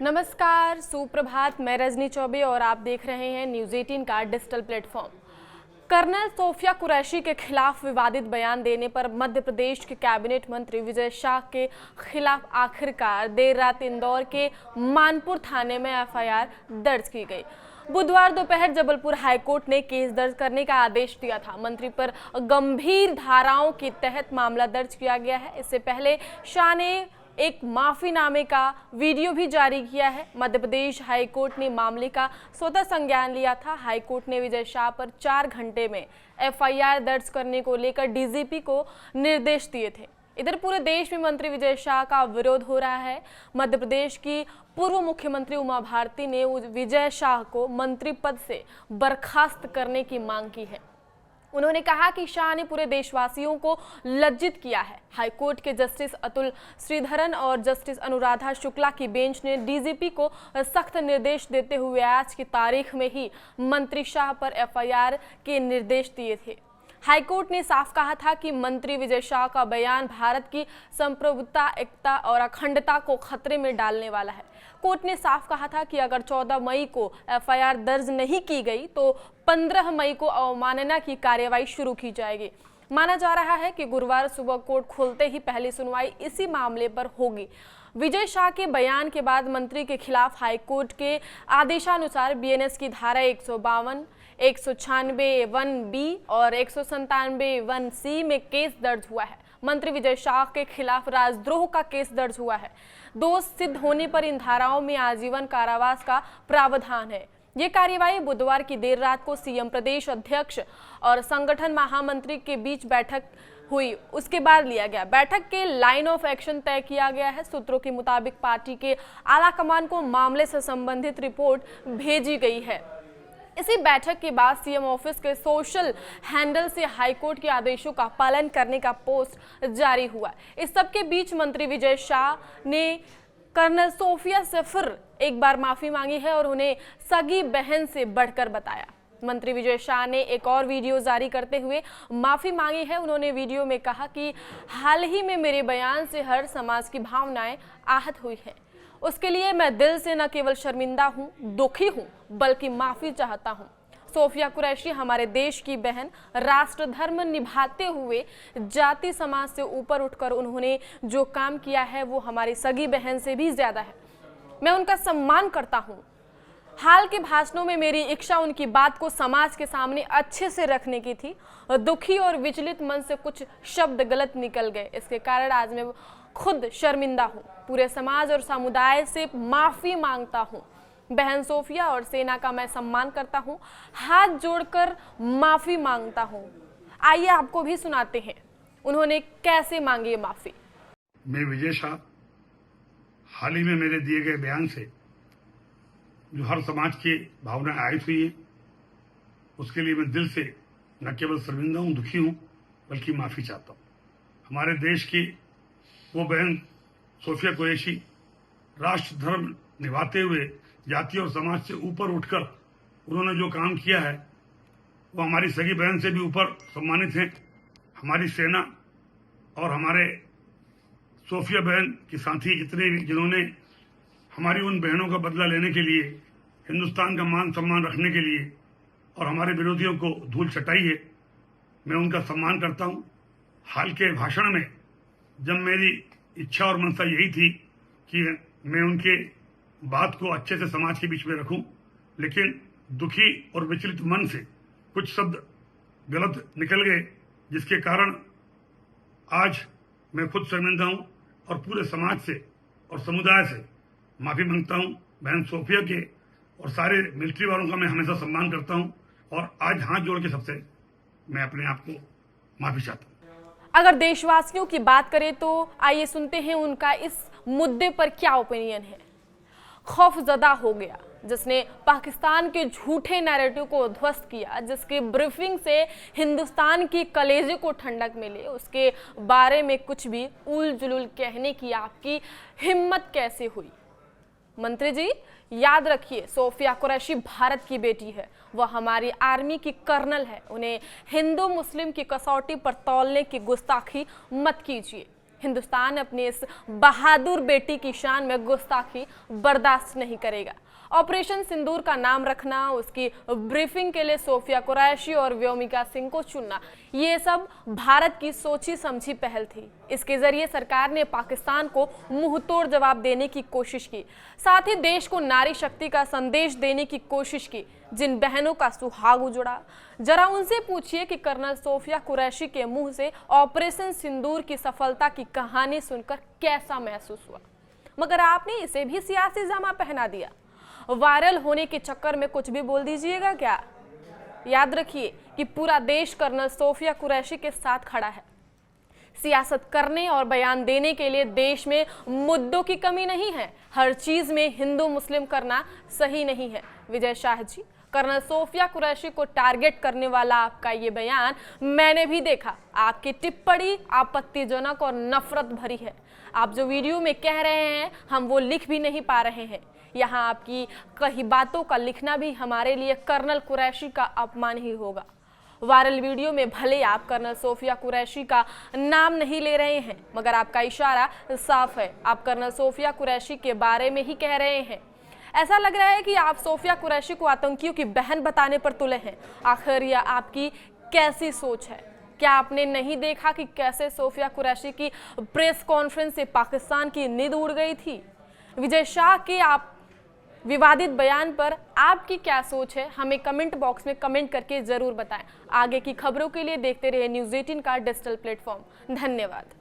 नमस्कार, सुप्रभात। मैं रजनी चौबे और आप देख रहे हैं न्यूज़ 18 का digital platform. Colonel Sofiya Qureshi के खिलाफ विवादित बयान देने पर मध्य प्रदेश के कैबिनेट मंत्री विजय शाह के खिलाफ आखिरकार देर रात इंदौर के मानपुर थाने में एफआईआर दर्ज की गई। बुधवार दोपहर जबलपुर हाईकोर्ट ने केस दर्ज करने का आदेश दिया था। मंत्री पर गंभीर धाराओं के तहत मामला दर्ज किया गया है। इससे पहले शाह ने एक माफीनामे का वीडियो भी जारी किया है। मध्य प्रदेश हाईकोर्ट ने मामले का स्वतः संज्ञान लिया था। हाईकोर्ट ने विजय शाह पर 4 घंटे में एफआईआर दर्ज करने को लेकर डीजीपी को निर्देश दिए थे। इधर पूरे देश में मंत्री विजय शाह का विरोध हो रहा है। मध्य प्रदेश की पूर्व मुख्यमंत्री उमा भारती ने विजय शाह को मंत्री पद से बर्खास्त करने की मांग की है। उन्होंने कहा कि शाह ने पूरे देशवासियों को लज्जित किया है। हाईकोर्ट के जस्टिस अतुल श्रीधरन और जस्टिस अनुराधा शुक्ला की बेंच ने डीजीपी को सख्त निर्देश देते हुए आज की तारीख में ही मंत्री शाह पर एफआईआर के निर्देश दिए थे। हाईकोर्ट ने साफ कहा था कि मंत्री विजय शाह का बयान भारत की संप्रभुता, एकता और अखंडता को खतरे में डालने वाला है। कोर्ट ने साफ कहा था कि अगर 14 मई को एफआईआर दर्ज नहीं की गई तो 15 मई को अवमानना की कार्यवाही शुरू की जाएगी। माना जा रहा है कि गुरुवार सुबह कोर्ट खुलते ही पहली सुनवाई इसी मामले पर होगी। विजय शाह के बयान के बाद मंत्री के खिलाफ हाईकोर्ट के आदेशानुसार बीएनएस की धारा 152, 196 1B और 197 1C में केस दर्ज हुआ है। मंत्री विजय शाह के खिलाफ राजद्रोह का केस दर्ज हुआ है। दोष सिद्ध होने पर इन धाराओं में आजीवन कारावास का प्रावधान है। ये कार्यवाही बुधवार की देर रात को सीएम, प्रदेश अध्यक्ष और संगठन महामंत्री के बीच बैठक हुई, उसके बाद लिया गया। बैठक के लाइन ऑफ एक्शन तय किया गया है। सूत्रों के मुताबिक पार्टी के आलाकमान को मामले से संबंधित रिपोर्ट भेजी गई है। इसी बैठक के बाद सीएम ऑफिस के सोशल हैंडल से हाईकोर्ट के आदेशों का पालन करने का पोस्ट जारी हुआ। इस सब के बीच मंत्री विजय शाह ने कर्नल सोफिया से फिर एक बार माफी मांगी है और उन्हें सगी बहन से बढ़कर बताया। मंत्री विजय शाह ने एक और वीडियो जारी करते हुए माफी मांगी है। उन्होंने वीडियो में कहा कि हाल ही में मेरे बयान से हर समाज की भावनाएं आहत हुई है। उसके लिए मैं दिल से न केवल शर्मिंदा हूं, दुखी हूं, बल्कि माफी चाहता हूं। सोफिया कुरैशी हमारे देश की बहन, राष्ट्र धर्म निभाते हुए जाति समाज से ऊपर उठकर उन्होंने जो काम किया है वो हमारी सगी बहन से भी ज्यादा है। मैं उनका सम्मान करता हूं। हाल के भाषणों में मेरी इच्छा उनकी बात को समाज के सामने अच्छे से रखने की थी। दुखी और विचलित मन से कुछ शब्द गलत निकल गए। इसके कारण आज मैं खुद शर्मिंदा हूँ। पूरे समाज और समुदाय से माफी मांगता हूँ। बहन सोफिया और सेना का मैं सम्मान करता हूँ। हाथ जोड़कर माफी मांगता हूँ। आइए आपको भी सुनाते हैं उन्होंने कैसे मांगी माफी। मैं विजय शाह हाल ही में मेरे दिए गए बयान से जो हर समाज की भावनाएं आहत हुई है, उसके लिए मैं दिल से न केवल शर्मिंदा हूं, दुखी हूं, बल्कि माफी चाहता हूं। हमारे देश की वो बहन सोफिया कुरैशी राष्ट्र धर्म निभाते हुए जाति और समाज से ऊपर उठकर उन्होंने जो काम किया है वो हमारी सगी बहन से भी ऊपर सम्मानित हैं। हमारी सेना और हमारे सोफिया बहन के साथी जितने भी जिन्होंने हमारी उन बहनों का बदला लेने के लिए, हिंदुस्तान का मान सम्मान रखने के लिए और हमारे विरोधियों को धूल चटाई है, मैं उनका सम्मान करता हूं। हाल के भाषण में जब मेरी इच्छा और मनसा यही थी कि मैं उनके बात को अच्छे से समाज के बीच में रखूं, लेकिन दुखी और विचलित मन से कुछ शब्द गलत निकल गए, जिसके कारण आज मैं खुद शर्मिंदा हूं और पूरे समाज से और समुदाय से माफी मांगता हूं। बहन सोफिया के और सारे मिलिट्री वालों का मैं हमेशा सम्मान करता हूं और आज हाथ जोड़ के सबसे मैं अपने आप को माफी चाहता हूं। अगर देशवासियों की बात करें तो आइए सुनते हैं उनका इस मुद्दे पर क्या ओपिनियन है। खौफजदा हो गया जिसने पाकिस्तान के झूठे नैरेटिव को ध्वस्त किया, जिसके ब्रीफिंग से हिंदुस्तान की कलेजे को ठंडक मिले, उसके बारे में कुछ भी उल जुलूल कहने की आपकी हिम्मत कैसे हुई? मंत्री जी याद रखिए, सोफिया कुरैशी भारत की बेटी है। वह हमारी आर्मी की कर्नल है। उन्हें हिंदू मुस्लिम की कसौटी पर तौलने की गुस्ताखी मत कीजिए। हिंदुस्तान अपनी इस बहादुर बेटी की शान में गुस्ताखी बर्दाश्त नहीं करेगा। ऑपरेशन सिंदूर का नाम रखना, उसकी ब्रीफिंग के लिए सोफिया कुरैशी और व्योमिका सिंह को चुनना, ये सब भारत की सोची समझी पहल थी। इसके जरिए सरकार ने पाकिस्तान को मुंहतोड़ जवाब देने की कोशिश की, साथ ही देश को नारी शक्ति का संदेश देने की कोशिश की। जिन बहनों का सुहाग उजड़ा, जरा उनसे पूछिए कि कर्नल सोफिया कुरैशी के मुंह से ऑपरेशन सिंदूर की सफलता की कहानी सुनकर कैसा महसूस हुआ। मगर आपने इसे भी सियासी जामा पहना दिया। वायरल होने के चक्कर में कुछ भी बोल दीजिएगा क्या? याद रखिए कि पूरा देश कर्नल सोफिया कुरैशी के साथ खड़ा है। सियासत करने और बयान देने के लिए देश में मुद्दों की कमी नहीं है। हर चीज में हिंदू मुस्लिम करना सही नहीं है। विजय शाह जी, कर्नल सोफिया कुरैशी को टारगेट करने वाला आपका ये बयान मैंने भी देखा। आपकी टिप्पणी आपत्तिजनक और नफरत भरी है। आप जो वीडियो में कह रहे हैं हम वो लिख भी नहीं पा रहे हैं। यहाँ आपकी कई बातों का लिखना भी हमारे लिए कर्नल कुरैशी का अपमान ही होगा। वायरल वीडियो में भले आप कर्नल सोफिया कुरैशी का नाम नहीं ले रहे हैं, मगर आपका इशारा साफ है। आप कर्नल सोफिया कुरैशी के बारे में ही कह रहे हैं। ऐसा लग रहा है कि आप सोफिया कुरैशी को आतंकियों की बहन बताने पर तुले हैं। आखिर यह आपकी कैसी सोच है? क्या आपने नहीं देखा कि कैसे सोफिया कुरैशी की प्रेस कॉन्फ्रेंस से पाकिस्तान की नींद उड़ गई थी? विजय शाह के आप विवादित बयान पर आपकी क्या सोच है? हमें कमेंट बॉक्स में कमेंट करके जरूर बताएं। आगे की खबरों के लिए देखते रहिए न्यूज़ 18 का डिजिटल प्लेटफॉर्म। धन्यवाद।